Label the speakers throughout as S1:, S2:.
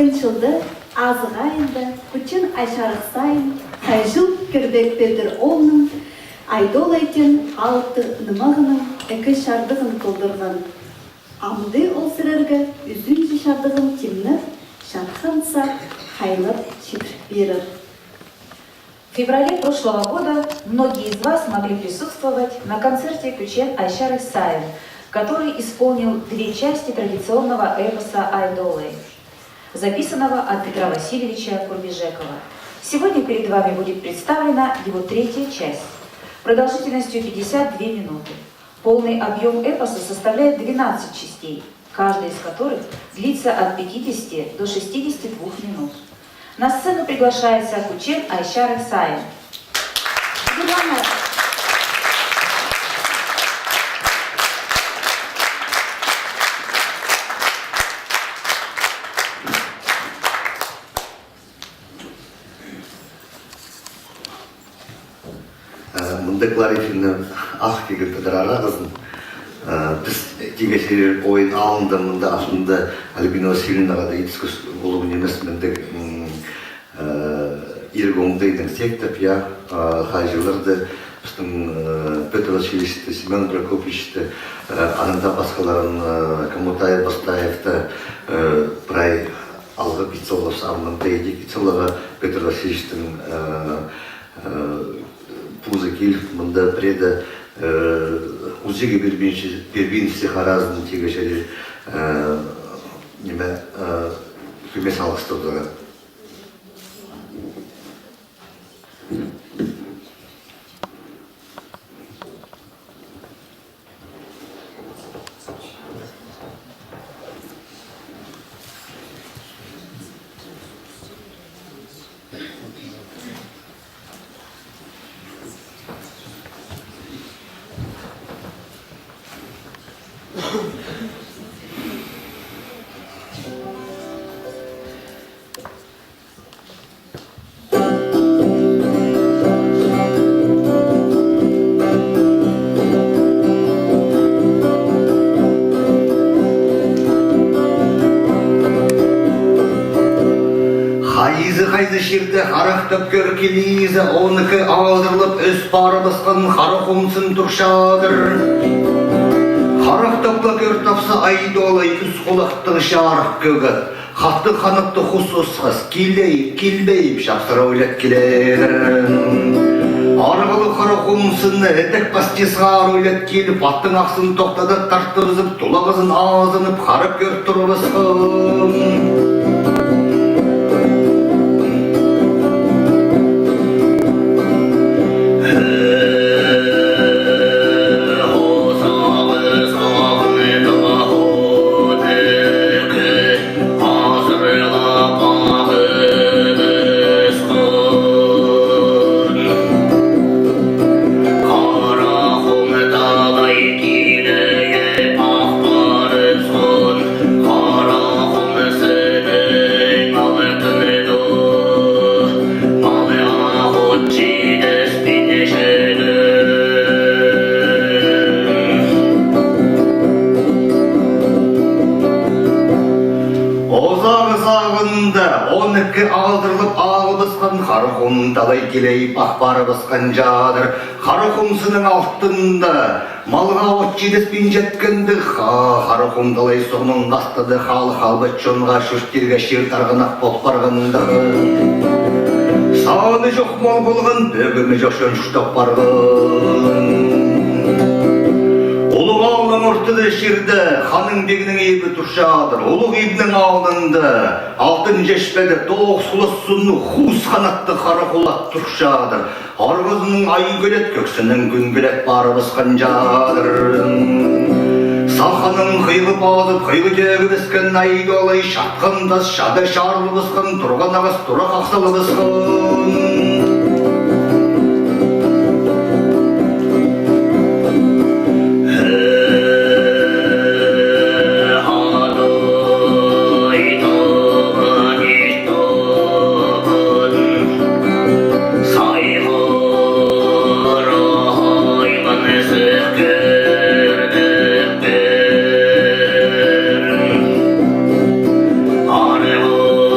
S1: Жылды азығайынды, күчін айшарықсайын, қайжыл кірбекпедір олның, айдол айтен алты нымағының әкі шардығын толдырған. Амды ол сірергі үзінжі шардығын темні, шатқанса қайлып шетрік берір.
S2: В феврале прошлого года многие из вас могли присутствовать на концерте Кючен Айшар Исаев, который исполнил две части традиционного эпоса «Айдолы», записанного от Петра Васильевича Курбежекова. Сегодня перед вами будет представлена его третья часть, продолжительностью 52 минуты. Полный объем эпоса составляет 12 частей, каждая из которых длится от 50 до 62 минут. На сцену приглашается Кучен Айшар Исаев.
S3: Мында Кларифиннен ақ кегіл педерара қызын. Біз тегесер ойын алынды мында ашында Альбина Васильевнаға да етіскіс болуын емес мында Иргоңдайдың сектіп, қайжыларды біздің Петр Васильевичті, Семен Прокопичті, анында басқаларын Камутаев Бастаевті прай алғы битсолы сармында еді битсолыға Петр Васильевичтің пузы келіп, мұнда преда ұзеге бербейінсі қаразын тегешері көме салғыстырдығы. Қайзы шерді қарақтып көркелейзі, оныкі алдырылып өз пары басқан қарық ұмсын тұршадыр. Қарақтапла көр тапса айдолай үз қолақтың шарық көгі, қатты қаныпты құсысқыз, келбейіп шапсыра ойлап келедір. Арғылы қарық ұмсыны әтік бастесғар ойлап келіп, аттың ақсын тоқтады тарттырызып, тұлағызын азынып, қарып көр тұрбысқын. Оныкі алдырылып ағы басқан қарықұм талай келейіп ақпары басқан жадыр. Қарықұмсының алтында малға от жедеспен жеткенді қарықұм талай соғының қастады қалы қалбат жонға шөштерге шер тарғанақ болып барғанды. Сағыны жоқ мол болған бөгімі жоқ жөн жұқтап барған. Ұлық ауылың ұртыды шерді, ханың бегінің ебі тұршадыр. Ұлық ебінің ауылында алтын жешпеді, тоғыз сұлыс сұнны хуыз қанатты қара құлақ тұршадыр. Арғызының айы көлет, көксінің күн көлет бары басқан жадыр. Сақаның қиылып азып, қиылы жегі біскен айдолай шатқандас, шады шарлы басқан, тұрған ағыз тұра қақсалы басқан.
S4: Arvo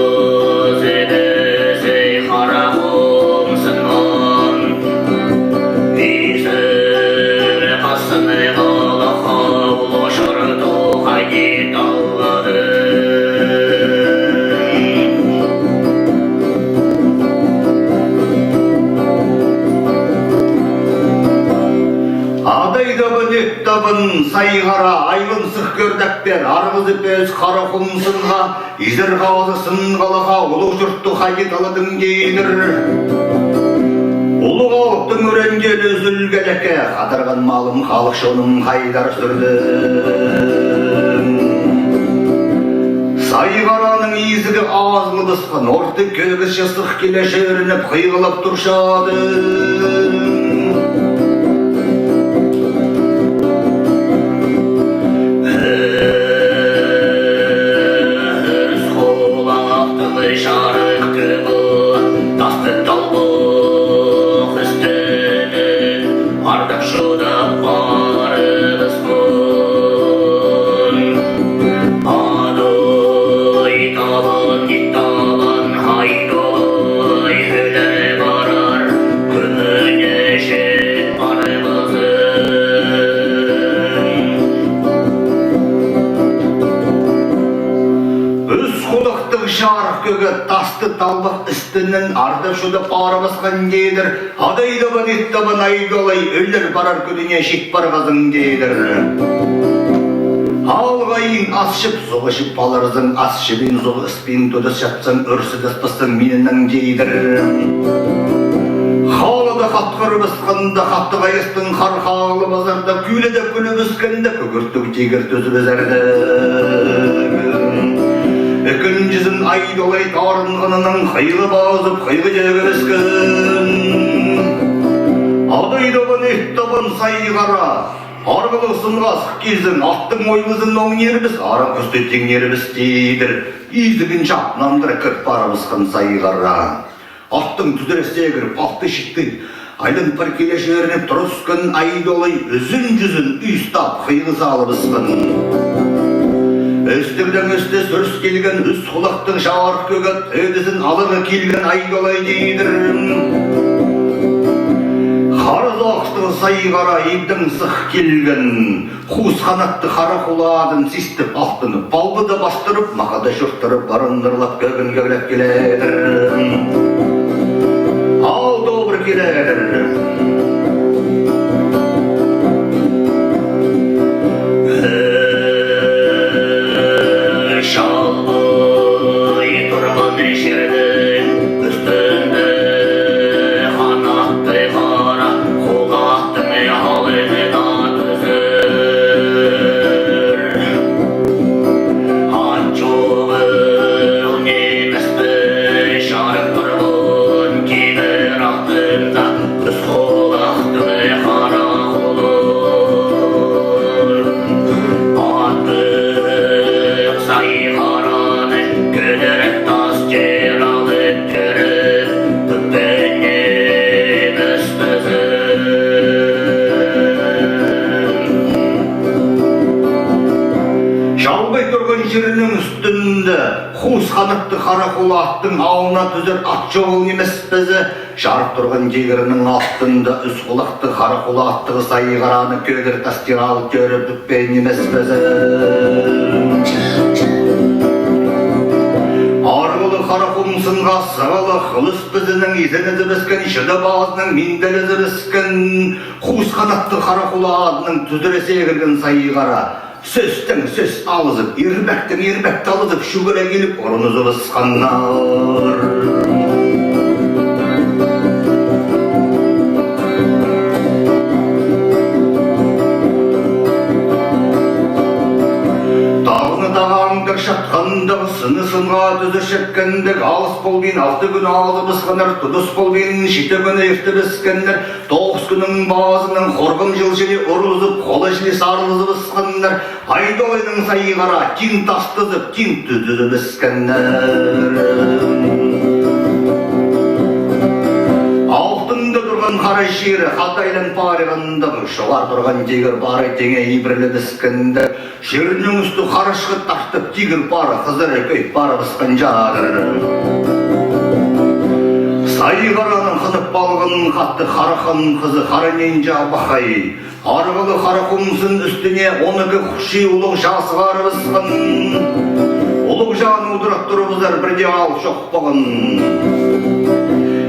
S3: сайғара айғынсық көрдәкпер арғызып өз қара құмсынға изір қауызы сынғалыға ұлы жұртты қайет алыдың дейдір. Ұлы қауыптың өренген өзілгелеке қадырған малым халық шоным қайдар сүрді. Сайғараның изігі азғы бысқын орты көгіс жасық келе жерініп қиғылып тұршады.
S4: Жарық көбі тасты талбық үстінен ардақ шудап барыбыз мұн. Адай табын, еттабын, хайдай өлі барар күніне жет барыбызын.
S3: Үз құлықтың жарық көгі тасты талбық үстінен ардып шуды парымысқан дейдір. Адайдабын еттабын айдолай өлір барар күніне шет барғазың дейдір. Алғайын асшып соғышып баларызың асшыбен соғы іспен төдіс жатсың өрсі дұспыстың менінің дейдір. Қалыда қатқыр бұсқында қатты қайыстың қарқалы базарда күйліде күлі бүскінді күгірттік тегір төзі бізерді. Үкін жүзін айдолай тарынғынының қайлы базып қайлы жегі өскін. Адайдабын еттабын сайғара, арғылы сынға сық кезін, аттың ойлызын оң нербіз, арам күсті тең нербіз дейдір. Изігін жапнандыр кіріп барымызқын сайғара. Аттың түдіресе кіріп, атты шікті, айлын бір келе жерініп тұрыскын айдолай үзін жүзін үйстап қиғы салыбысқын. Өстірдің өсті сүріс келген үз құлақтың жарық көгіт өдісін алығы келген айдолай дейдір. Қарыз ақшты сайғара ебдің сық келген, қуыс қанатты қара құладын систіп ақтынып, балбыды бастырып, мақада шұрттырып, барындырлап көгін көгіліп келедір. Ал добыр келедір.
S4: Шалбай тұрған жердің үстінде қанатты қара қолақтың алыны да түзір. Ат жоғы неміспі жарық тұрғын кебір ақтында үз қолақтың қара қолы. Сайғараны көдіріп тас жер алып көріп, бүкпеннен үстізін. Жалбай тұрған жерінің үстінде қуыс қанатты қара қолы аттың ауына түзір ат жоғыл немес бізі. Жарып тұрған жегірінің астында үз құлақты қара қолы аттығы сайғараны көдір тастер алып көріп, бүкпеннен немес бізі. Арғылы қара құмсынға сығылы қылыс бізінің изіні зібіскен, шыды бағызының менділі зібіскен, қуыс қанатты қара құлы адының түзіресе кірген сайғара. Сөздің сөз алызып, ербәктің ербәкті алызып, шүгіре келіп, ұрыны зыбысқаннар. Дағаңдық шатқандық, сыны сынға түзі шеткендік, алыс болбен алты күн алды бісқаныр, тұдыс болбен шеті күні ерті біскендір, 9 күнің базының қорғын жылжылы ұрызып, қолы жылы сарылызы бісқандар, айдолайның сайғара, тин тастызып, тин түзі біскендір. Алтында тұрған қара жері, қатайлын парығындығы, шоғар тұрған тегір бары теңе ибірлі біскінді, жерінің үсті қарышқы тартып, тегір бары қызыры көйт бары біскен жадыр. Сайғараның қынып балғын қатты қарақан қызы қаранен жабақай, арғылы қара құмсын үстіне 12 құши ұлық жасы бары біскен, ұлық жаны ұдырап тұрыбыздар бірде ал шоқ бұғын.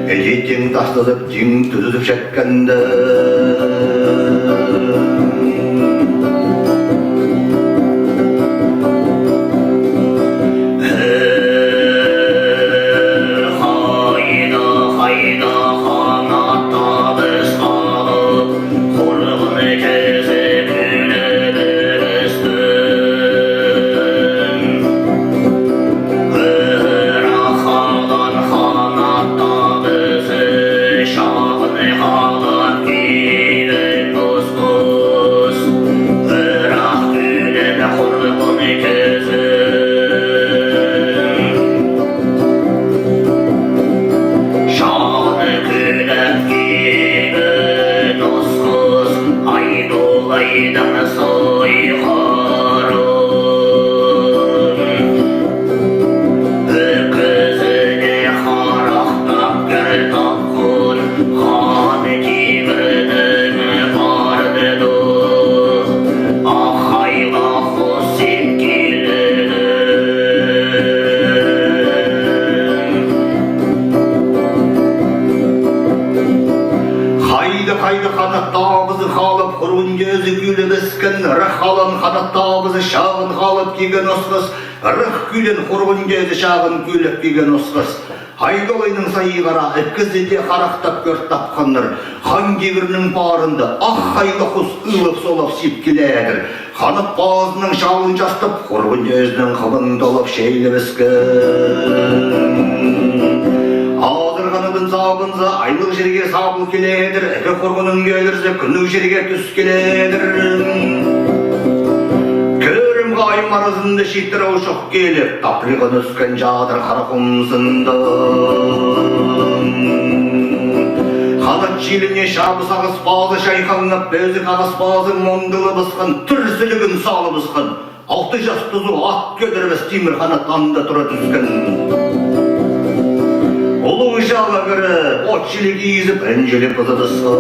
S4: Әжеттен тастызып, тең түзіп шәткенді. ырық халын қанаттабызы шағын қалып киген осқыз, ырық күйлен құрғын кезі шағын күйліп киген осқыз. Айдолайның сайы қара, әпкізінде қарақтап көрт тапқаныр, хан кебірінің барынды, ақ қайлы құс ұлып солап сеп келедір. Қанып базының шалын жастып, құрғын көзінің қылын толып шейлі біскін. Адырғаныбын сабынзы, айлық жерге сабыл келедір, әкі құрғының келірзі, күнік жерге түс келедір. Көрім ғайым арызынды шеттір аушық келіп, таприғын өскен жадыр қарақұмсынды. Қанат желіне шабыс ағыс базы шайқанып, бөзі қағыс базы мұндылы бұсқын, түрсілігін салы бұсқын. 6 жас тұзу ат көдірбіс темір қанат анда тұра түзгін. Ұлың жағы көрі, от желік езіп, әнжелі бұзы бұсқын.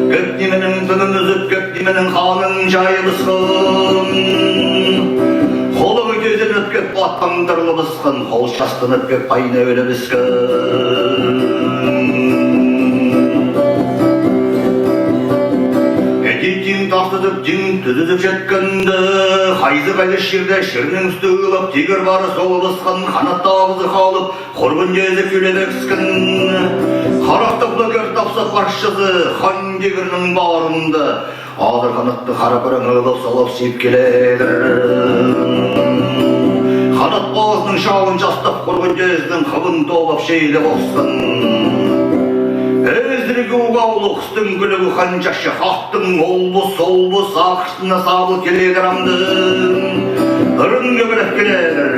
S4: Көптеменің түнін үзіп, көптеменің қанын жайы бұсқын. Қолығы көзін өпкеп батқандырлы бұсқын, қол шастын өпкеп пайны өлі бұсқын. Әдеттен тастыдып, жың түзізіп жеткінді, қайзы қайлы шерді, шерінің үсті ұлып, тегір бары солы бұсқын, қанатта абызы қалып, құрғын жезі көледі кіскін. Қарақтықлы көр тапса қаршызы, хан дегірінің барынды, адыр қанатты қарапырың ұлып солып сеп келедір. Қанат базының шауын жастап, құрғын жездің қыбын толып шейлі болсын. Әзіргі ұғаулы құстың күлігі қанжашы, қақтың олбы, солбы, сақшына сабыл келедір амдың, ұрын көбіріп келедір.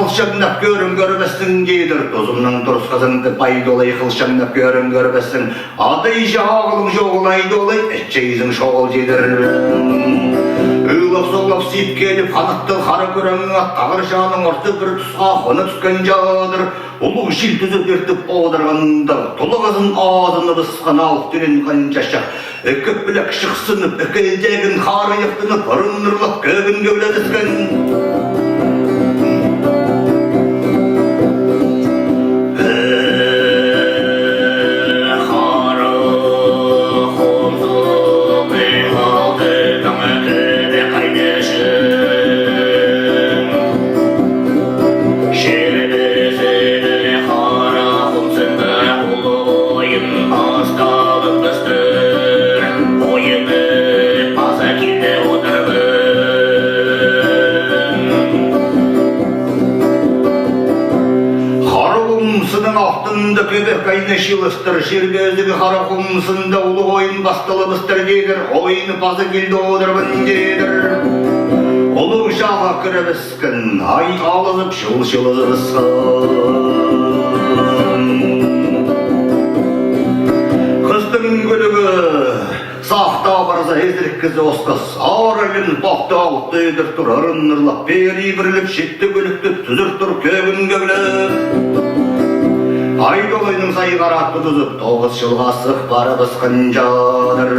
S4: Қылшаңнап көрім көрбәсің дейдір, тозымның дұрыс қазыңды байдолай қылшаңнап көрім көрбәсің. Адай жағылың жоғылай долай, әтчейізің шоғыл дейдір. Ұйлап-соғлап сиіп келіп, қанытты қара көріңі аттағыр жаның ұрты бір тұсқа қоны түскен жадыр. Ұлық жил түзіп ертіп оғдырғанды, тұлы қызын азыны бұсқан алып түрен қаншашақ. Өкіп білік шықсынып, өкелдегін қары еқтініп, ұрын ұрлап көгін көвледіскен. Кайны шилыстыр, жербезігі қара құмсында ұлы ойын бастылы бұстыр дедір, ойыны пазы келді одырбын дедір. Ұлы жаға кірі біскін, ай алызып шыл-шылы бісқын. Қыздың күлігі сақта барза езіріккізі осқыз, арылын бақты ауытты едір тұр, ұрын ұрлап, бері біріліп, шетті көлікті түзір тұр, көгін көгіліп. Айдолайның сай қаратты тұзып, 9 жылға сық бары бұсқын жадыр.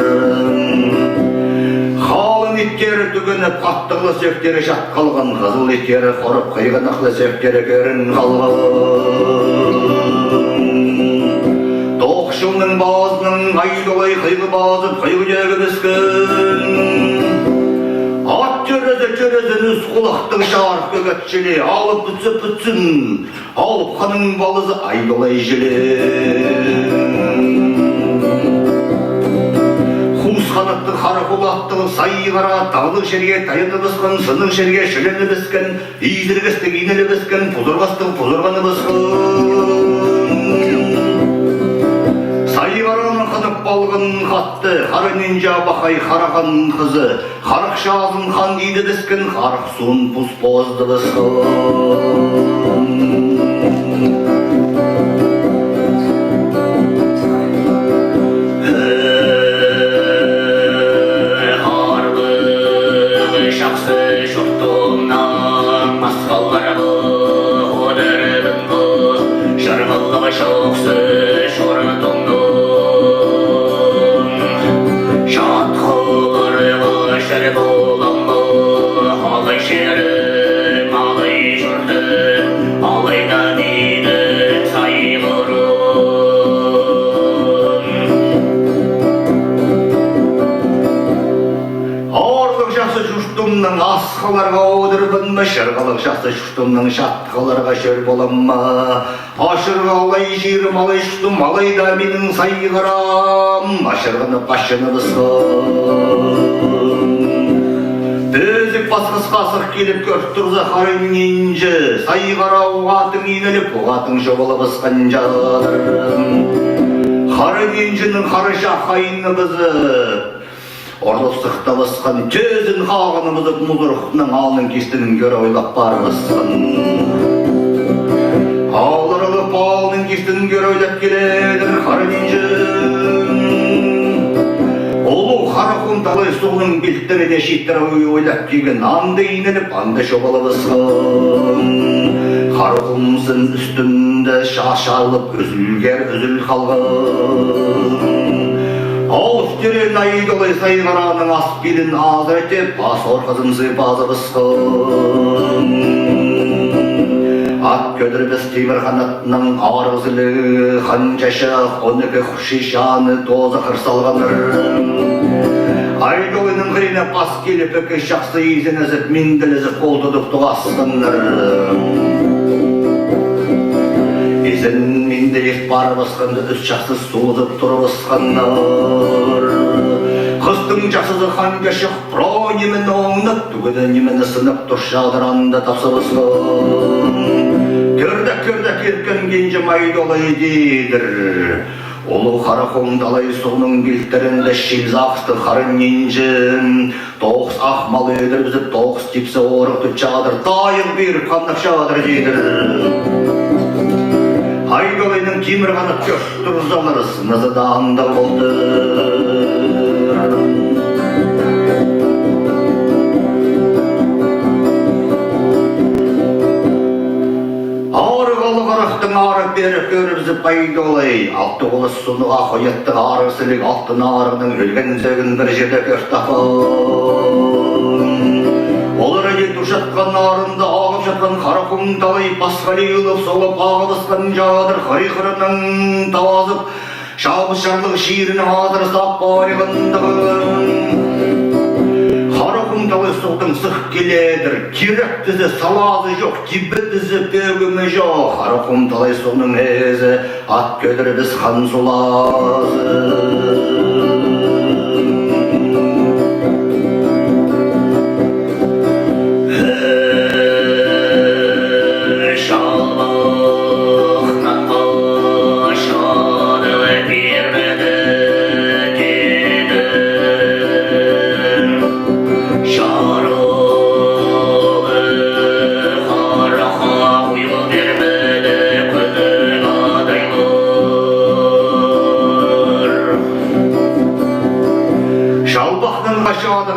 S4: Қалын иттері түгіні паттықлы сөктері жат қалған, қызыл иттері қорып қиғынықлы сөктері көрін қалған. Тоқшылның базының айдолай қиғы базып, қиғы жегі біскін. Ат құлақтың шарық көгетшеле, алып бүтсін, алып қаның балызы айдолай желе. Қуыс қанаттың қара құлақтың сай қара, тағлық жерге тайыны біскен, сының жерге шілені біскен, изіргістің инелі біскен, пұзырғастың пұзырғаны біскен. Сай қараны қынып балғын қатты, қары нинжа бақай қараған қызы, қарық шағын қан дейді біскен, қарық суын пұс позды біскен. Асқаларға одырбын ма, шырғалық жақсы шүштімнің шаттықаларға шөр болам ма? Ашырға алай жерім алай шүштім, алайда менің сайғарам, ашырғаны башыны бысқым. Бөзік басқыз қасық келіп көріп тұрза қарың ненжі, сайғара уғатың еніліп, уғатың жобалы бысқан жадырым. Қарың ненжінің қары жақайыны бізіп, Орлыстықта басқан төзін қағаны бұзып мұзырқының алының кестінің көрі ойлап бар басқан. Аулырылып алының кестінің көрі ойлап келедір қарынжын. Олу қарақын талай соғының белттері де шеттері ойлап кеген анды еніліп, анды шобалы басқан. Қарқымсын үстінде шашалып үзілгер үзіл қалған. Ауыз терен айдолай сайғараның аспелін азыр етеп, бас орқызын сыйпазы бысқын. Ат көдірбіз темір қанатының арғызылы қанжашы, 12 құшишаны тозы қырсалғаныр. Айдолайның қыріне бас келіп, өкі шақсы езін әзіп, менділізі қолдыдық тұғасқыныр. Езін менде ек бар басқанды үз жақсы суызып тұры басқандар. Қыстың жақсызы қанға шық, про немені оңнып, түгіді немені сынып тұр шадыранда тапсы басқан. Көрдік еркен кенже майдолай дейдір. Олу қарақоң далай соғының белттерінде шелзі ақысты қарын ненжін. Тоғыз ақмал өдір бізіп, тоғыз тепсі орықты чадыр, дайық беріп қандап чадыр дейдір. Айдолайның темір қанат көш тұрзалары сынызы да аңда болды. Арғалы қарақтың ары беріп көріпзіп айдолай. Алты қолы сұнуға қойеттің ары сілік алтын арының өлген зөгін бір жерде көртақын. Олар әйет ұшатқан арында ағып жатқан қарақұм талай басқали ұлып солып ағылысқан жадыр қариқырының тавазып шабыс жарлығы шиірінің адыр сап барығындығын. Қарақұм талай соқтың сық келедір, керек тізі салазы жоқ, тибі тізі бөгімі жоқ. Қарақұм талай соның әзі ат көдір біз қан сұлазы.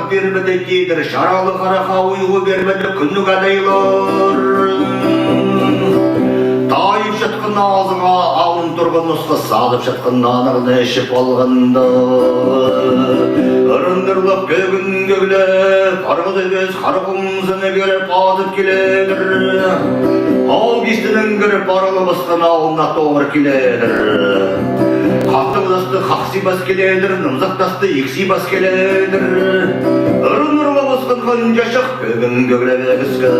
S4: Бермеді дейдір, шаралы қараға ұйғы бермеді күннік әдейлер. Тайып жатқан азыға ауын тұрған нұсқы садып жатқан анығын әшіп алғанда. Үріндірліп көгін көгіліп, арғыз өбез қарғымзыны көріп адып келедір. Ал кестінің көріп арылы басқан ауына тоғыр келедір. Қақтығызасты қақси бас келедір, нымзақтасты ексей бас келедір. Ұрын ұрлабыз
S3: бысқын қанжашық көгін көгілебегіскі.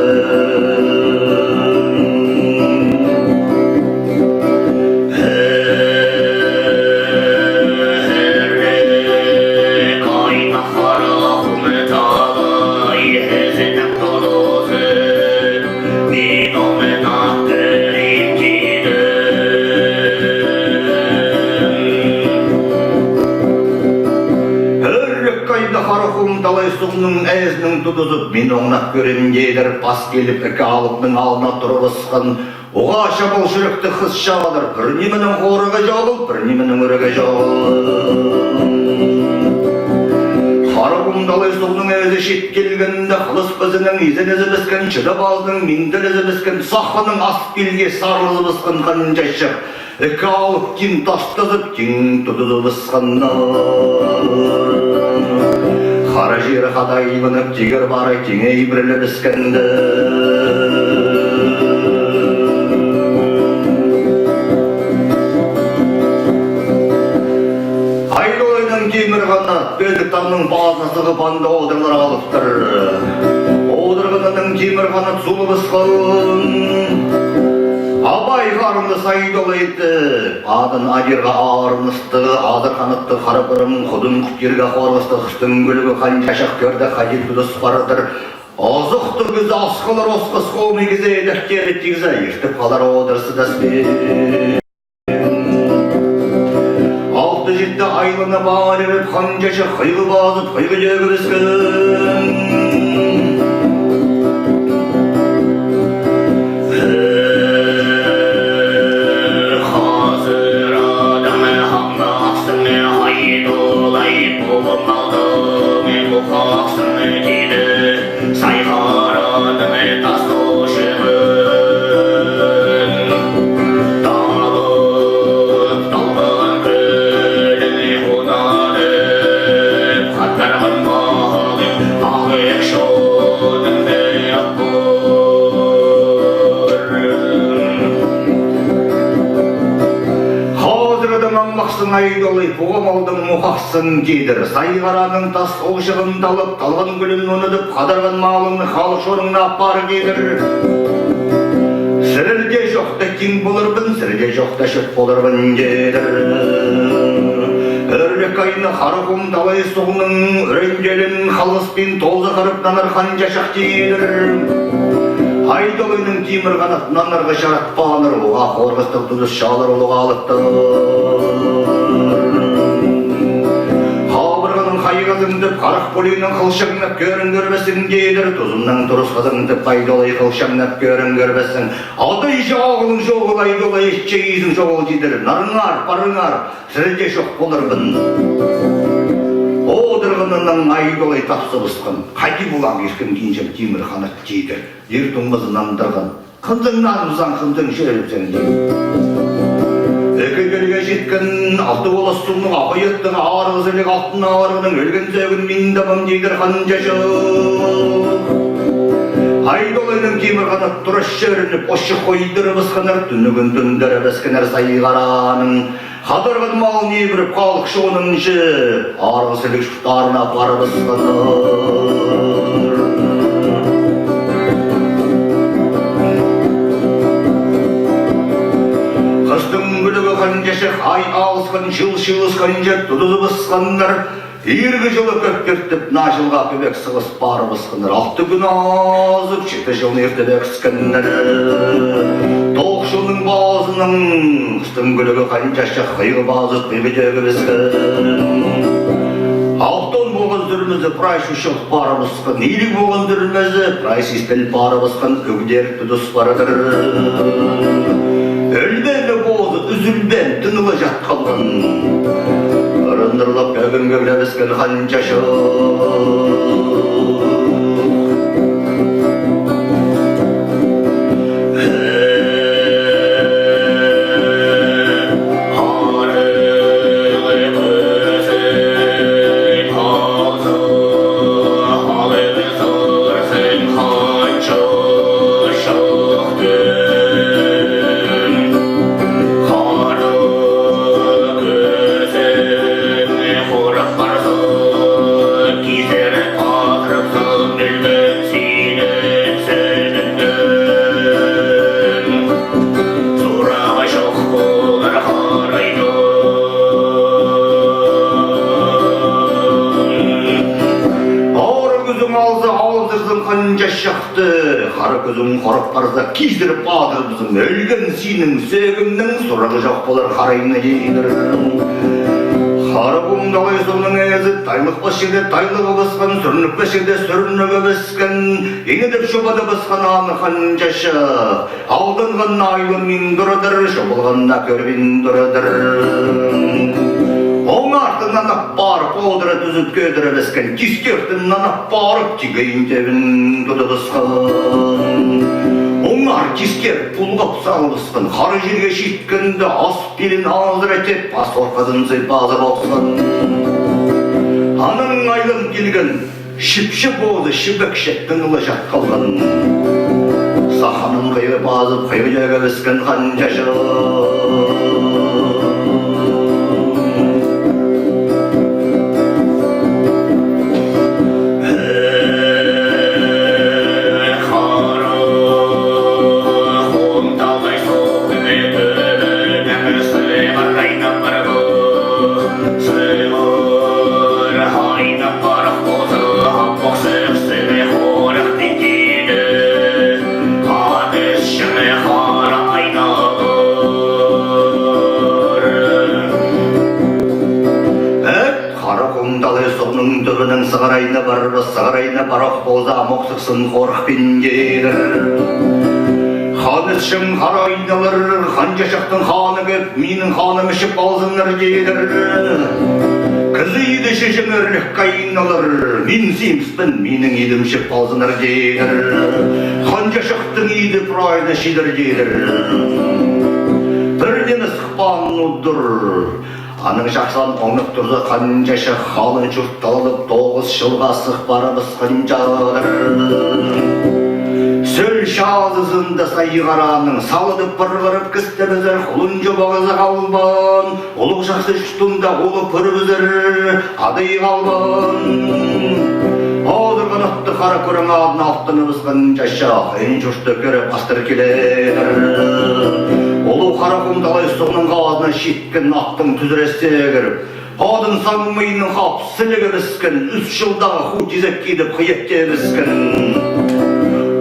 S3: Талай суғының әзінің тұтызып, мен оңнап көрем дейдір, пас келіп әкі алыпның алына тұрғысқан. Оға шабыл жүрікті қыз шағадыр, бір немінің қорығы жауыл, бір немінің үрігі жауыл. Қарағым талай суғының әзі шет келгенді, қылыс бізінің изін әзі біскен, шыда балдың меңділ әзі біскен, сақының ас келге сарылы біскен қанжайшық. Әкі алып кем тастазып, кең тұтызы бісқандар. Қара жері қадай бұнып, тегір бары кеңей бірлі біскенді. Айдолайдың темір қанат, бөлдіктанның базынасығы банды одырлар алыптыр. Одырғынының темір қанат сұлы бысқын. Абай қарынды сайдолайды, адын адерға арынысты, адыр қанытты қарапырым, құдын құттерге қорғысты, қыстың гүлігі қанжашақ көрді қадет күдіс барыдыр. Азықтыр күзі асқылар осқыс қолмы кезе, дәптері тегізі, ертіп қалар одырсы дәспе. 6-7 айлыны бар еріп, қанжашақ қайғы базып, қайғы дөгі біскін. Айдолай бұғымалдың мұқақсын кейдір, сайғараның тас оғышығын талып, талған гүлін ұныдып, қадарған малын халық шорыңна апар кейдір. Сірілде жоқта кең болырбын, сірілде жоқта шөп болырбын кейдір. Өрлік айны қарықым талай соғының үренделін қалғыспен толзы қарып нанар қанжашақ кейдір. Айдолайның темір қанат нанарға жарат бағаныр, оға қорғыстық тұдыс шалыр олыға алыптыр. Қайғазыңды қарық болейінің қылшаңнап көрін көрбесін дейдір, тұзымның тұрыс қазыңды пайдолай қылшаңнап көрін көрбесін. Адай жағылың жоғыл айдолай ешчейізің жоғыл дейдір, нарыңар, парыңар, сірде жоқ болырбын. Одырғынының айдолай тапсы бұсқын, қайты болам еркін кейінжем темір қанат дейдір, ер тұңғызын андырғын, қындыңнан ұзан қындың шеріпсен дейдір. Өкігерге жеткен алты болас сұмның ақайеттің арғы зілік алтын арғының өлген зәгін мен дамым дейдір қанжашы. Айдолайның темір қанат тұрыш жерініп, ошы қойдыры бысқанар, түнігін түндірі біскінер сайғараның. Қадырғын мал не біріп қалық шоның жі, арғы зілік шұқтарына бары бысқанар. Қанжашық ай алысқан, жыл-шылысқан жет тұдызы бысқандар, ергі жылы көптертіп, на жылға көбек сығыс бары бысқандар, 6 күн азып, 7 жылын ертебек сікандар. Тоқ жылының базының, қыстың күлігі қанжашық қайғы базып, бебедегі біскі. Алтын болған дүрмізі, прайс үшіл бары бысқан, елік болған дүрмізі, прайс еспел бары бысқан, өгдер тұдыс барыдыр. Өлбелі болды, үзілбен, түнілі жат қалған. Ұрындырлап көгін көгілі біскен қанжашы. көзің қорап барса кездіріп батырыпсың, өлген сенің сөгімнің сұрағы жоқ болар қарайны дейдір. Қара бұңдалай соның әзі, тайлық бас жерде тайлығы басқан, сүрініп бас жерде сүрінігі басқан, еңедіп шобада басқан аныққан жашы, алдынған айлы мен дұрыдыр, шобылғанда көрбен дұрыдыр. Оң артынан барып, одыры түзіп көдірі басқан, кескертіннан барып, тегейін тебін тұды басқан. Оңар кескер пұлғап салып ұсқан, қары жерге шеткенді асып белін азыр әтеп, бас орқадын зайпазы бақсан. Аның айлын келген, шіпші боды шібік шеттің ұлы жат қалған. Саханың қайы базып, қайы жағы біскен қанжашы. Сығырайна барбы, сығырайна барақ болса, моқсықсын қорықпен дейдір. Хан ішім қарайналар, хан жашақтың ханы көп, менің ханым ішіп алзыныр дейдір. Кізі еді шешім өрлік қайналар, мен семспін, менің едім ішіп алзыныр дейдір. Хан жашақтың еді прайды шидір дейдір. Бірден ысықпан ұдыр. Аның жақсан оңып тұрды қанжашы, қалын жұрт талып 9 жылға сық барымыз қанжадыр. Сөл шазызында сайғараның салыдып бір-біріп кісті бізір, құлын жобағызы қалбан, ұлық жақсы жұтында олы пүр бізір, адый қалбан. Одырған ұтты қара көрің адын алтыны бізген жаша, қайын жұртты көріп астыр келер. Олу қара құмдалай соның қадына шеткен ақтың түзіресте кіріп, адын саңмайының қап сілігі біскен, 3 жылдағы ху тезек кейдіп қиетте біскен.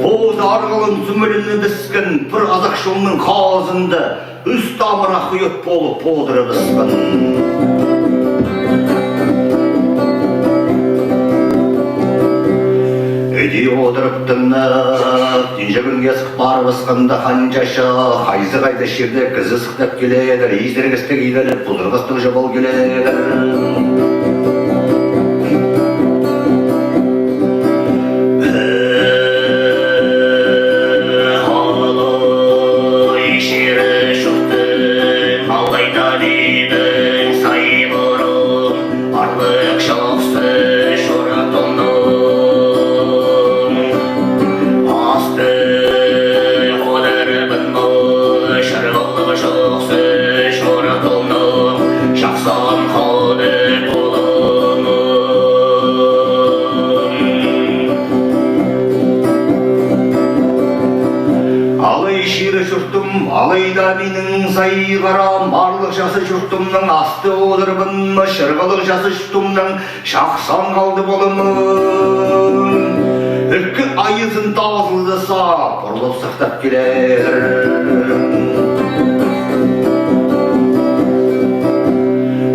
S3: Боз арғылын зүміліні біскен, бір қазақ шылының қазынды, үст тамыра құйып болып подыры біскен. Өйдей одырыптың тенжегінге сық бар басқанда қанжашы, қайзы қайды шерде кізі сықтап келедір, езіргісті кейділіп, бұзырғыстың жабыл келедір. Алайда менің сайғарам, барлық жасы жұртымның асты одырбын, шырғылық жасы жұртымның шақсан қалды болымын. Үкі айызын тазылдыса, бұрылып сақтап келер.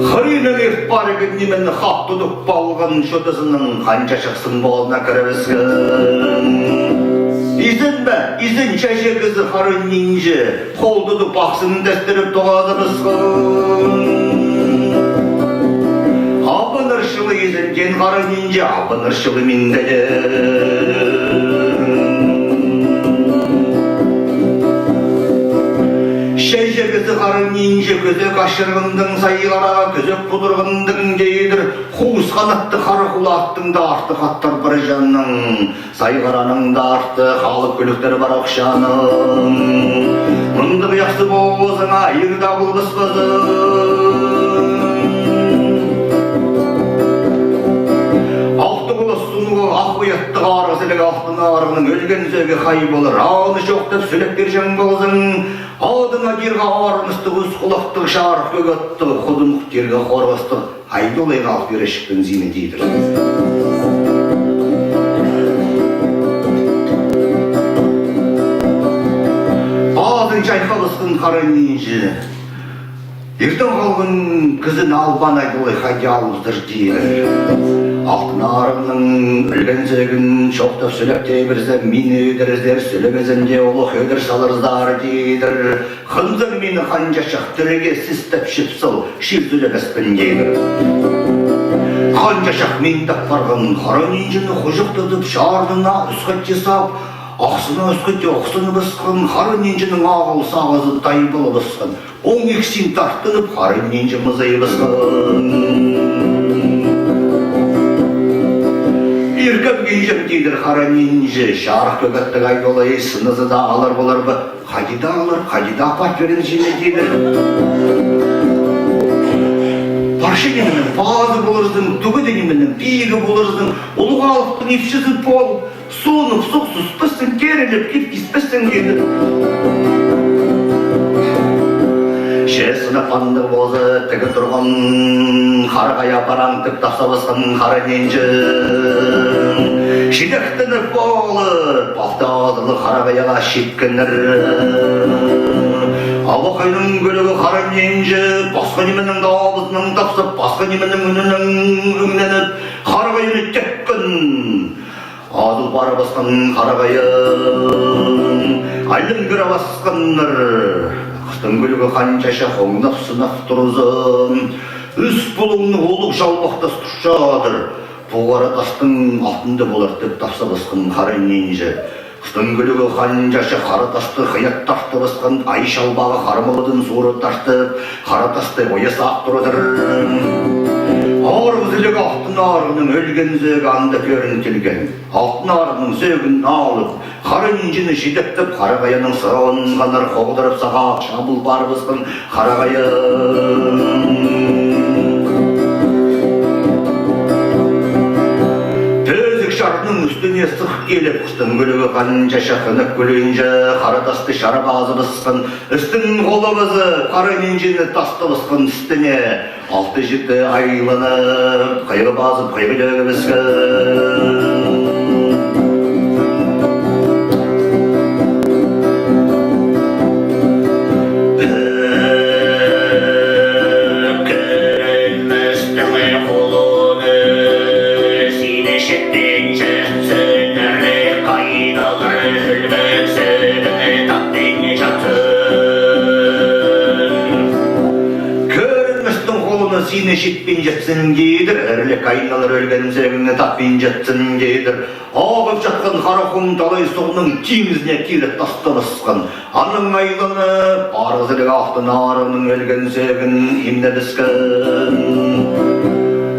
S3: Қырының ерт бар екеннемен қап тұдып балған шөтісінің қанша шықсын болына кірібісін. Изін бә, изін шәше кізі қарын нинжі, қолдыды бақсын дәстіріп тоғады бісқын. Абын ұршылы изін кен қарын нинжі, абын ұршылы мен дәді. Шәше кізі қарын нинжі, көзек ашырғындың сайғара, көзек бұдырғындың дейдір. Қуыс қанатты қары құлақтың да арты қаттар бір жанның, сайғараның да арты қалық көліктері бар ақшаның. Мұндық яқсы болғызыңа ерда бұл бұспызың. Алты құлы сұнығы ақ ұятты қары сілік ақтың арғының өлген сөге қай болыр. Аны жоқтып сөйлектер жан болзың. Адына керға арынысты өз құлақтық жарық көгетті, құдын құттерге қорғысты. Айдолай қалып ерешікпен зейні дейдір. жайқалысқын қарайынжы. Ертең қалғын кізін албан айдылы қайда алғызыр дейір. Алтын арығының үлгензегін шоқтап сөйлептей бірзі мені өдіріздер сөйлемезінде олық өдір салырыздар дейдір. Қынзыр мені қанжа шақтырыге сістіп шіпсіл шив сөйлемеспін дейдір. Қанжа шақ мен таппарғын қарайынжыны құжықтыдып шардына үсқат жасап, ақсына үскітте оқсыны бұсқын, қарын енжінің ағыл сағызы тайбылы бұсқын. Оң ексен тарттынып, қарын енжі мұзайы бұсқын. Еркім кенжім дейдір қарын енжі, жарық көгіттік айдолай сынызы да алар болар бұ. Қадида алар, қадида апат берін жеме дейдір. Паршенемінің базы болырыздың, түгі денемінің биігі болырыздың, ұлғалықтың епшізі пол, сонып соқсыз пістің керіліп кеп-кеспістің деді. Шесіні панды бозы тігі тұрған, қарғая параңтып тапсабысқан қарын енжі. Шидектіні болып, баптадылы қарағаяға шеткінір. Алақайның көлігі қарын енжі, басқа неменің дауызының тапсып, басқа неменің үнінің үңленіп, қарағайыны теккін. Адыл бары басқан қарағайын, айлым көрі басқаныр. Қыстың көлігі қаншаша қоңнап сынап тұрызын, үс бұлыңны олық жалбақтас тұршадыр. Бұғара тастың алтынды болар деп тапса басқан қарын енжі. Қыстың көлігі қаншаша қара тасты қият тартты басқан, ай шалбағы қармылыдың суыры тартып, қара тасты ойасақ тұрыдыр. Арғы зілік алтын арғының өлген зөгі анда көрінтілген. Алтын арғының зөгін алып, қарын енжіні жетектіп, қарағаяның сырауын ғанар қоғдырып сағақ шабыл бар бұсқын қарағайын. Шарының үстіне сық келіп, қыстың көлігі қаншаша қынып көлейінжі, қара тасты шарап азы бұсқын, үстін қолы бұзы, қарын енжіні тасты бұсқын үстіне, алты жеті айланып, қайғы базып, қайғы дөгі бұсқын. Сені шетпен жетсін дейдір, әрлік айналыр өлген зәгіні таппен жетсін дейдір. Ағып жатқан қарақұм талай соғының теңізіне келіп тасты басқан. Аның айланып, арғызылық ақтын арының өлген зәгін емне біскін.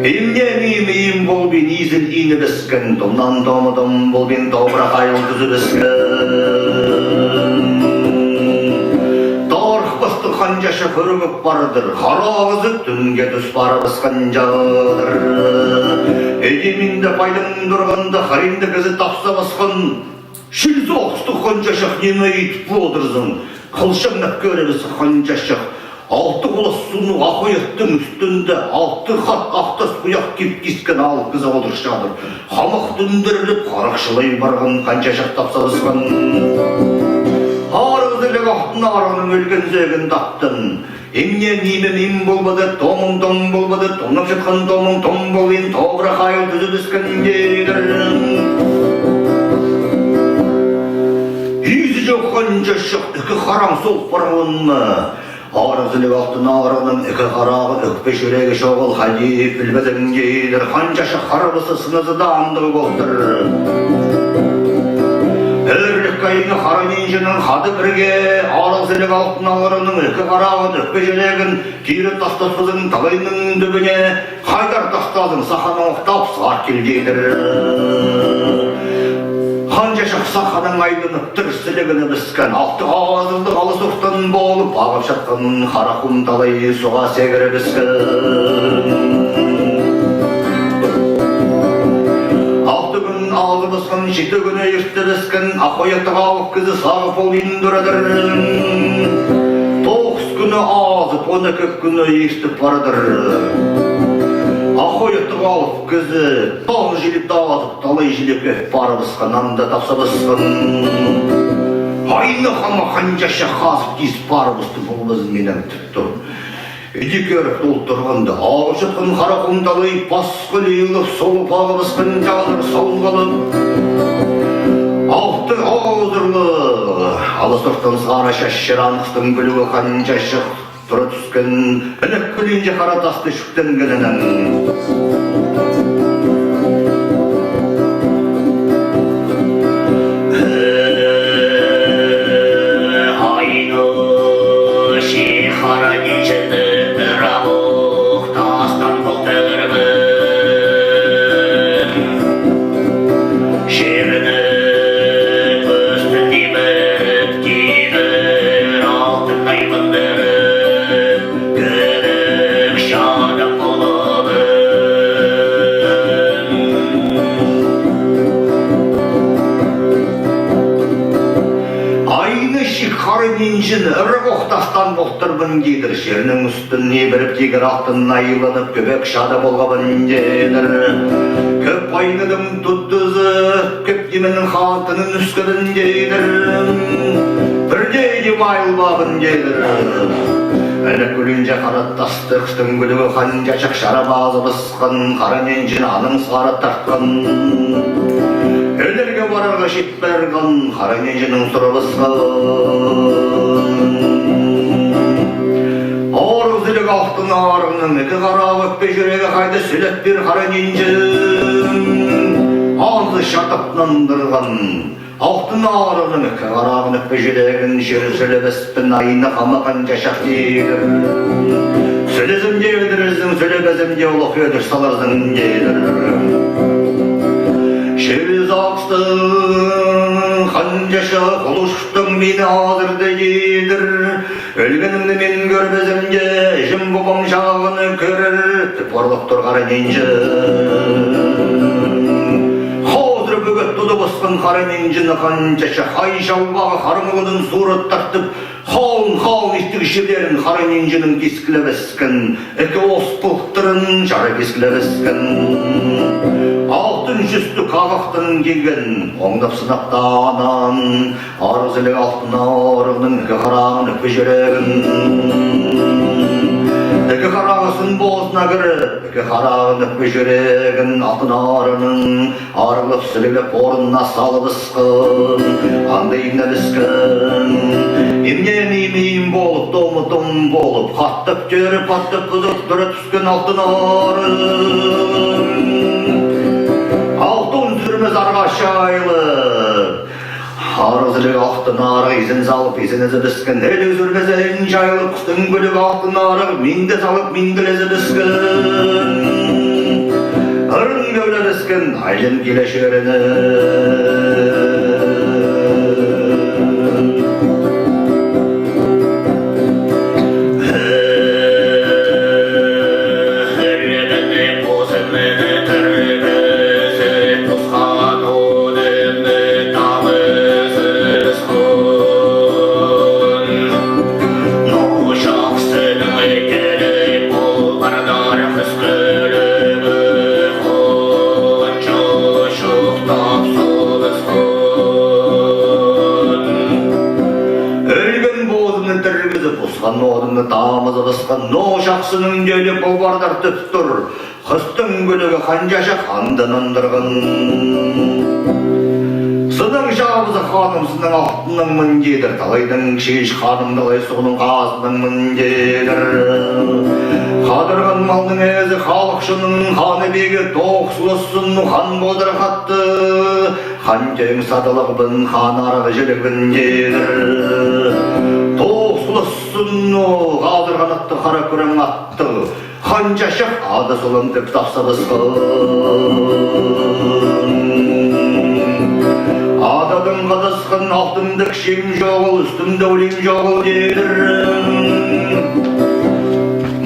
S3: Емне меймейім бол бен езіл ені біскін, тұмнан домыдым бол бен топырақ айыл күзі біскін. Қанжаша көрігіп бардыр, қарағызы түнге түс бары басқан жадыр. Едемінде пайдың тұрғанда қаринді кізі тапса басқан, шүлзі оқысты қанжашақ нені етіп отырзың. Қылшаңнап көребісі қанжашақ, алты қолас суны ақойаттың үстінде, алты қат ақтас құяқ кеп-кескен алып кізі олыр жадыр. Қамақ түндіріліп, қарақшылай барған қанжашақ тапса басқан. Арғызылық ақтын арғының өлген зәгін таптын. Емне немем ем болбады, томың том болбады, тонып жатқан томың том болбен, тобырақ айыл түзі біскін дейдір. Үйзі жоқ қанжа шық, үкі қараң соқ барғын ма? Арғызылық ақтын арғының үкі қарағын өкпе жүрегі шоғыл қадеп білбәдің дейдір. Қанжа шық қарабысы сынызы да андығы болдыр. Өрлік қайыны қарын енжінің қады бірге, арғызылық алтын алырының үкі қарағын, өкпе жүрегін, кері тастасызың талайының дөбіне, қайдар тастадың сақаның оқтап сар келдейдір. Қанжашақ сақаның айдынып түрсілігіні біскен, алты ağzылды қалы соқтан болып, бағып жатқан қарақұм талай суға сегірі біскен. Алғы бұсқан жеті күні ерті біскен, ақойаттық алып кізі сағып ол ендірадыр. 9 күні азып, 12 күні естіп барадыр. Ақойаттық алып кізі тағы желепті азып, талай желеп өп бары бұсқан, анда тапса бұсқан.
S4: Айны хама қанжаша қасып тесіп барымызды болмыз менің түттім. Едекеріп толтырғанды ағып жатқан қара құмдалай басқы лейліп солып ағыбысқын жаныр солғалып. Алты ауызырлы алыстықтың сара шашыр анықтың бүлігі қанжашық тұры түскен білік күлінже қара тасты шүктен келінен. Ninjin ırık oqtastан болтырбын дейдір, жерінің үстін не біріп тегір ақтын айылынып көбек шада болғабын дейдір. Көп айныдым тұттызы, көп демінің қантының үскідін дейдір. Бірдейді майылбабын дейдір. Әлі күлінже қараттасты қыстың күлігі қанжашық шарабазы бысқан, қара ненжін аның сары тартқан. Өлерге барарға шет берген, қара ненжінің сұры бысқан. Арғызылық ақтың арғының екі қара өкпе жүрегі қайды сөйлеп бір қара ненжін. Ağzı şartıplandırgan, altın ağrının karağını peşilerin şirsülebespin ayını kamakan caşak değilir. Sölezim değildirizin, sölebezim de olup ödür salarzın değilir. Şeriz ağzın, kancaşak oluştun beni ağzır değildir. Ölgenimde men görbezim de, jim babam şağını körür, tıporluk turgara nence. Bөгөт туды басқан қара ненжіні қанчаша қай жалбағы қарымығының сурат тартып, қалын еттік шеберін қара ненжінің кескілі бәскен, әкі оспылықтырын жары кескілі бәскен. Алтын жүсті қағақтың келген, оңдап сынақтанан, арызылық алтын арығының әкі қарағын өкпе жүрегін. Әкі қарағысын бозына кіріп, әкі қарағын өкпе жүрегін, алтын арының арылып сүлігіп орнына салып ысқын, қандайында біскен. Емнен емейім болып, домы-дом болып, қаттып көріп, аттып күдіп түрі түскен алтын арың. Алтын сүрміз арға шайлып, арызылық алтын арық изін салып, изінізі біскен. Әлі зүрбезен жайлып, құстың күлік алтын арық, менде салып, менделезі біскен. Ырын көвлі біскен, айлын келе шөрені. Одыңды тамызы бысқан, но жақсының дөйлі қолбардар түп тұр, қыстың күлігі қанжаша қандын ындырғын. Сының жабызы ханым, сының алтының міндедір, талайдың шеш ханым, талай суының қазының міндедір. Қадырған малдың әзі халықшының ханы бегі тоқсылысын хан болдыр қатты, хан төң садылығбын хан арғы жілігін дедір. Тоқсылысын қадырған атты қара көрің атты, қанжашық ады солым деп тапса бысқын. Ададың қадысқын алтымды кішем жоғыл, үстімді өлем жоғыл дедір.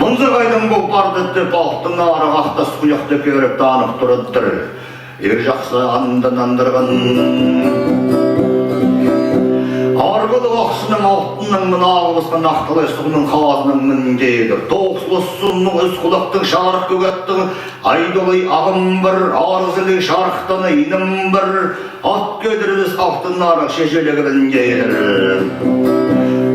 S4: Мұнзы қайдың бұл барды деп алтын арық ақтас құяқты көріп танып тұрыдыр. Ер жақсы андын андырғын. Арғылы ақсының алтын
S3: алтынның мынағы басқан ақтылай суының қағазының міндейдір. Тоқсылы сұмның өз құлақтың шарық көгеттің, айдолай ағым бір, арызылы шарықтаны иным бір, ат көдірбіз алтын арық шешелігі міндейдір.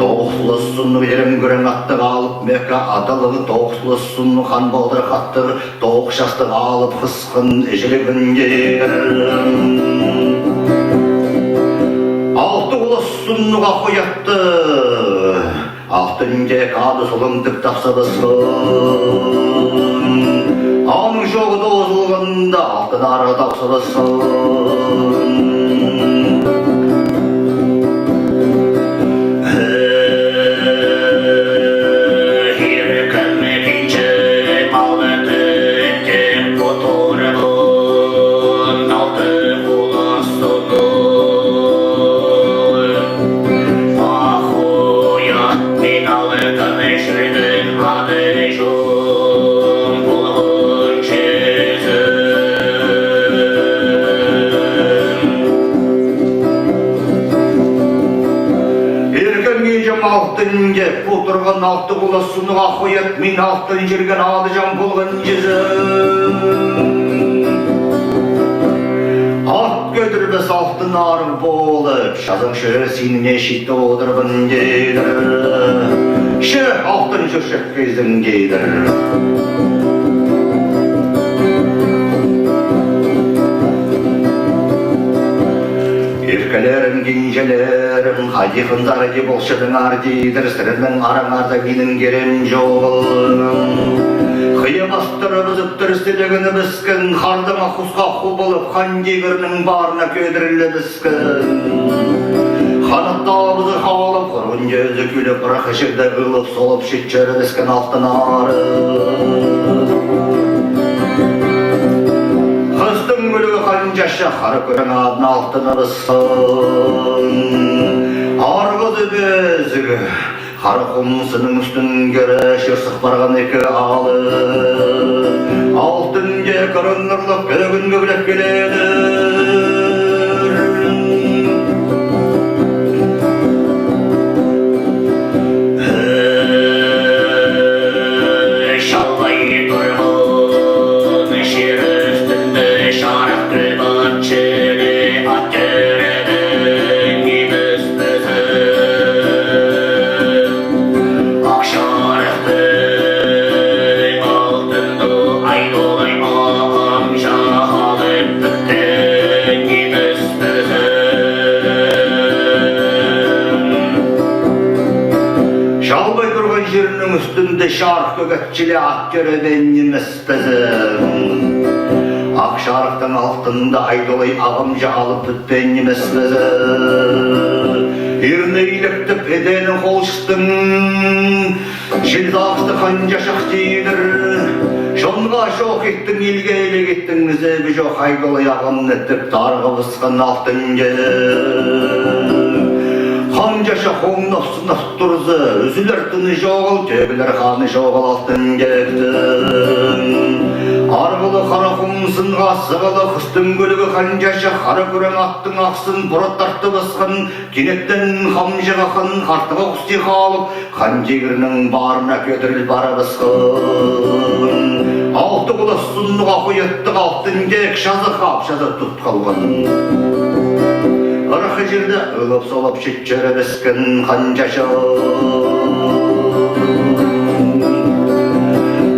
S3: Тоқсылы сұмның ерім көрің аттығы алып мекка атылығы, тоқсылы сұмның хан балдыр қаттығы, тоқ шастығы алып қысқын ежелігі міндейдір. Алты ұлы сұнныға қоятты, алтынде қады сұлымдық тапсабысың. Аның жоғы дозылғында алтын ары тапсабысың. Алтын деп отырған алты құлы сұныға қоят, мен алтын жерген ады жан болған жезім. Ат көдірбіз алтын арың болып, жазың шөрі сеніне шетті отырбын дейдір. Ше алтын жүршек кездің дейдір. Еркелерім, кенжелерім, қадиқындары де болшының ардейдір, сірінің араңарда менің керем жолым. Қия бастыры бұзып түрістелігіні біскін, қардыңа құсқа қу болып, қан дегірінің барына көдірілі біскін. Қанаттабызы қалып, құрын көзі күліп, ұрақы жерді ұлып, солып шетчері біскін алтын ары. Қыздың мүлігі қанжашы қары көрің адын алтыны бұсын. Арғыды безігі қары құмсының үстін кері шырсық барған екі алы. Алтын де көрін нұрлық көгін көбілеп келеді. Üstünde şarkı gökçili at görebenimiz bizim. Ak şarkının altında aydolay ağımca alıp bütbenimiz bizim. Irneylektip edenin kolştın, şildağıstı kancaşak deydir. Şonga şok ettin, ilgeyle gittin, bize bir çok aydolay ağım etip dargı bıskan altın gelir. Kancaşa qoğunaf sınaf durzu, üzüler tını жоғыл, töbüler xanı жоғыл altın gektin. Argılı qara qumsınға sığılı қыстың көлігі kancaşa qara көрен аттың ақсын бұрат тартты бысқын, кенеттен қамжыға қын, қартыға құсти қалып, қан жегірінің барына көтіріл бара бысқын. Алты құлы сұнныға қойыттық алтын кек, шазы қап, шазы тұт қалған. Ырқы жерді ұлып солып шетчері біскін қанжашы.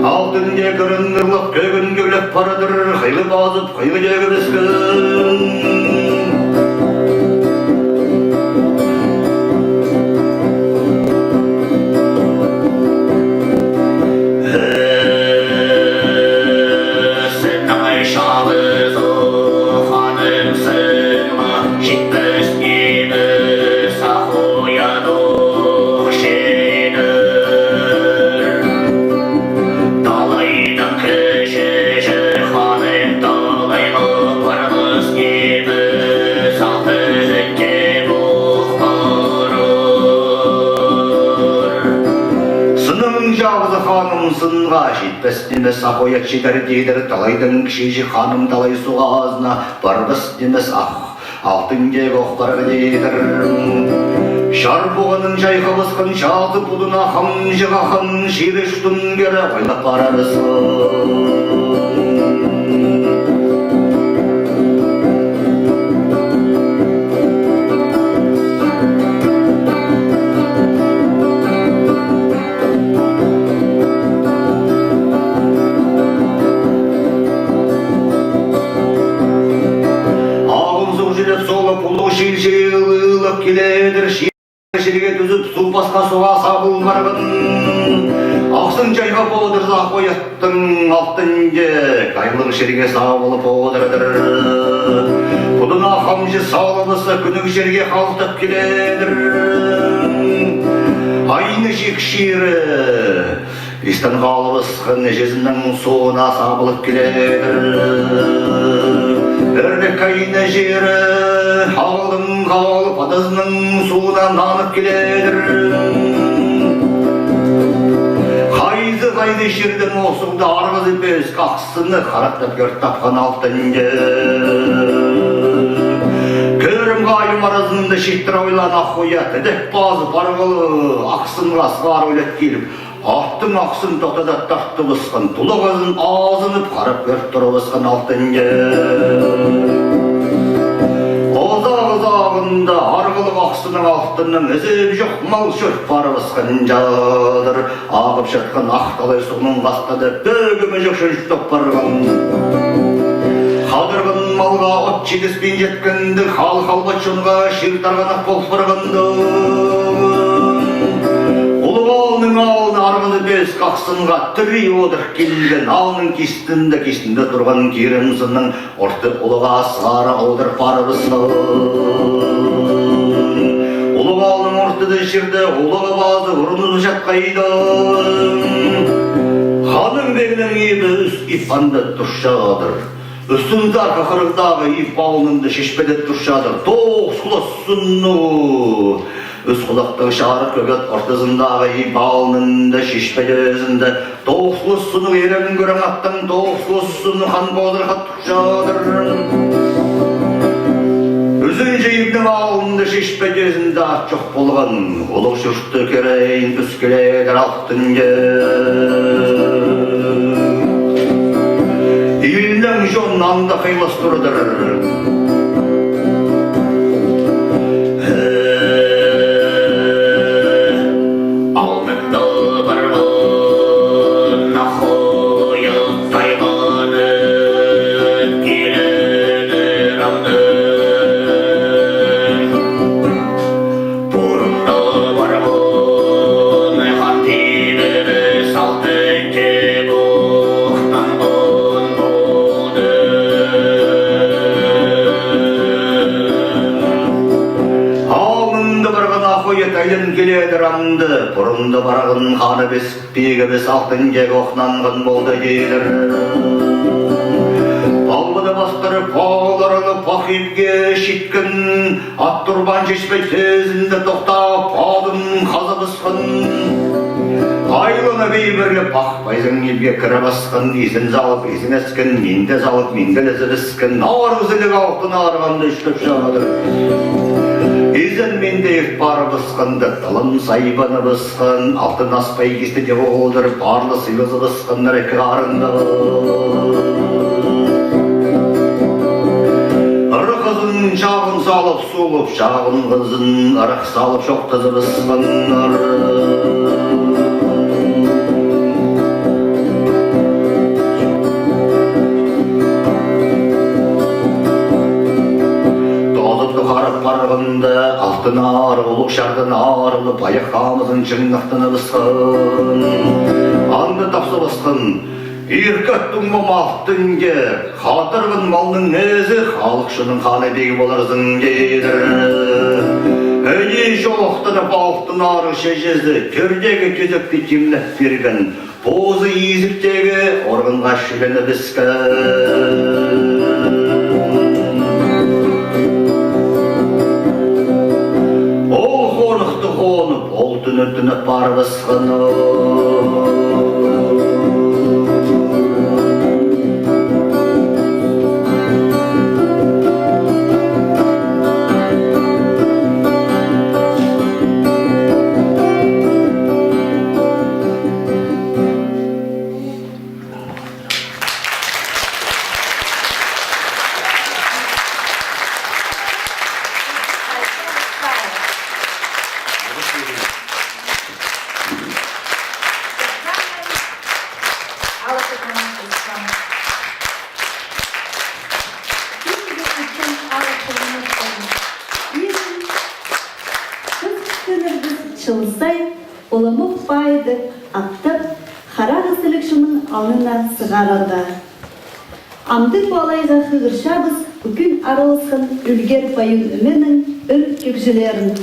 S3: Алтын де көрін нұрлық көгін көліп парадыр, қилы базып қилы жегі біскін. Сынға жетпес ақоят жетер дейдір, талайдың кішежі ханым талай суға азына барбыс демес алтын кек оқпар дейдір.
S4: Шарбуғының жайға басқан шаты бұдына қамжыға хан ширештің кері ойлап барарысың. Шилшилылып келедір жерге түзіп су басқа суға сабыл барғын. Ақсын жайға бодыр зақ ойаттың алтынге қайлың жерге сабылып одырдыр. Бұдына қамжы салыбысы күнік жерге қалтып келедір. Айны жек шиірі истан қалыбысқын жезінің суына сабылып келедір. Үрдік айны жері Халдың қалып адызының суына нанып келедір. Қайды жердің осыңды арғыз епес қақсыны қараттап көрт тапқан алтынге. Көрім қайым аразында шеттір ойлан ақ қоят, әдек базы барғылы ақсын ғасқар ойлет келіп, аттың ақсын тоқтадат тартты бұсқан, тұлы қызын азынып қарап көрт тұры бұсқан алтынге. Озағында арғылық ақсының алтынның ізіп жоқ мал шөрт бары басқан жадыр. Ағып жатқан ақталай суының бастады бөгімі жоқ шөншіп барған. Қадырғын малға от чегіспен жеткенді хал-халбат шынға шертарғанақ болып барғанды. Ұлығалының ауын арғылы бес қақсынға түрі одыр келген ауының кестінде тұрған керімсінің орты ұлыға сары одыр парыбысын. Ұлығалының ортыды жерді ұлығы базы ұрыныз жатқайды. Ханым бегінің ебі үс ипанды тұршадыр. Үстінде арқа қырықтағы ip бауынынды шешпеді тұршадыр. Тоқ сұласыны. Үс құлақтың шарық көгет ортызындағы ip бауынынды шешпеді өзінде. Тоқ сұласыны ерін көрің аттың тоқ сұласыны қан қодыр қат тұршадыр. Үзін жейімнің ауынды шешпеді өзінде ат жоқ болған. Олық жүршті керейін түскеледер ақтынге. Илінің жон анда қайлас тұрдыр. Алмында барғын ақойып тайғаны келедір аңды. Бұрында барғын қан тебеді салты тебі Айлын келеді рамды, бұрынды барағын қаны бес, бегі бес алтын кек оқнанғын болды келір. Балбыды бастырып, бағыларыны пақипке шеткен, ат тұрбан жешпей тезінде тоқтап, адын қазы бұсқын. Айлыны бейбірлі бақпайзың елге кірі басқын, езін залып, езін әскен, менде залып, менде лізі біскен, арғызылық алтын арғанды үштіп жадыр. Езін менде еф бары бұсқынды, тылын сайбаны бұсқын, алтын аспай кесті де олдыр, барлы сыйлызы бұсқындар екі қарынды. Ұры қызын жағын салып суылып, жағын қызын ырық салып шоқтызы бұсқындар. Алтын ары, ұлық шардың арылып, аяққамызын жыңнақтыны бұсқын. Анды тапсы бұсқын, еркеттің мамақтың ке, қатырғын малның нәзі, халықшының қаны бегі боларызың кейдір. Әйе жолықтырып алтын ары шежезді, көрдегі кезекті кемлеп берген, позы езіктегі орғынға шіліні біскін. Ол түні бар бұсқыны.
S1: Шылсай, оламық байды аттып, харағысылық шының алына сығарады. Амды балайға қығыршабыз, бүкін аралысқын үлгер байын үменің үл көкжілерін.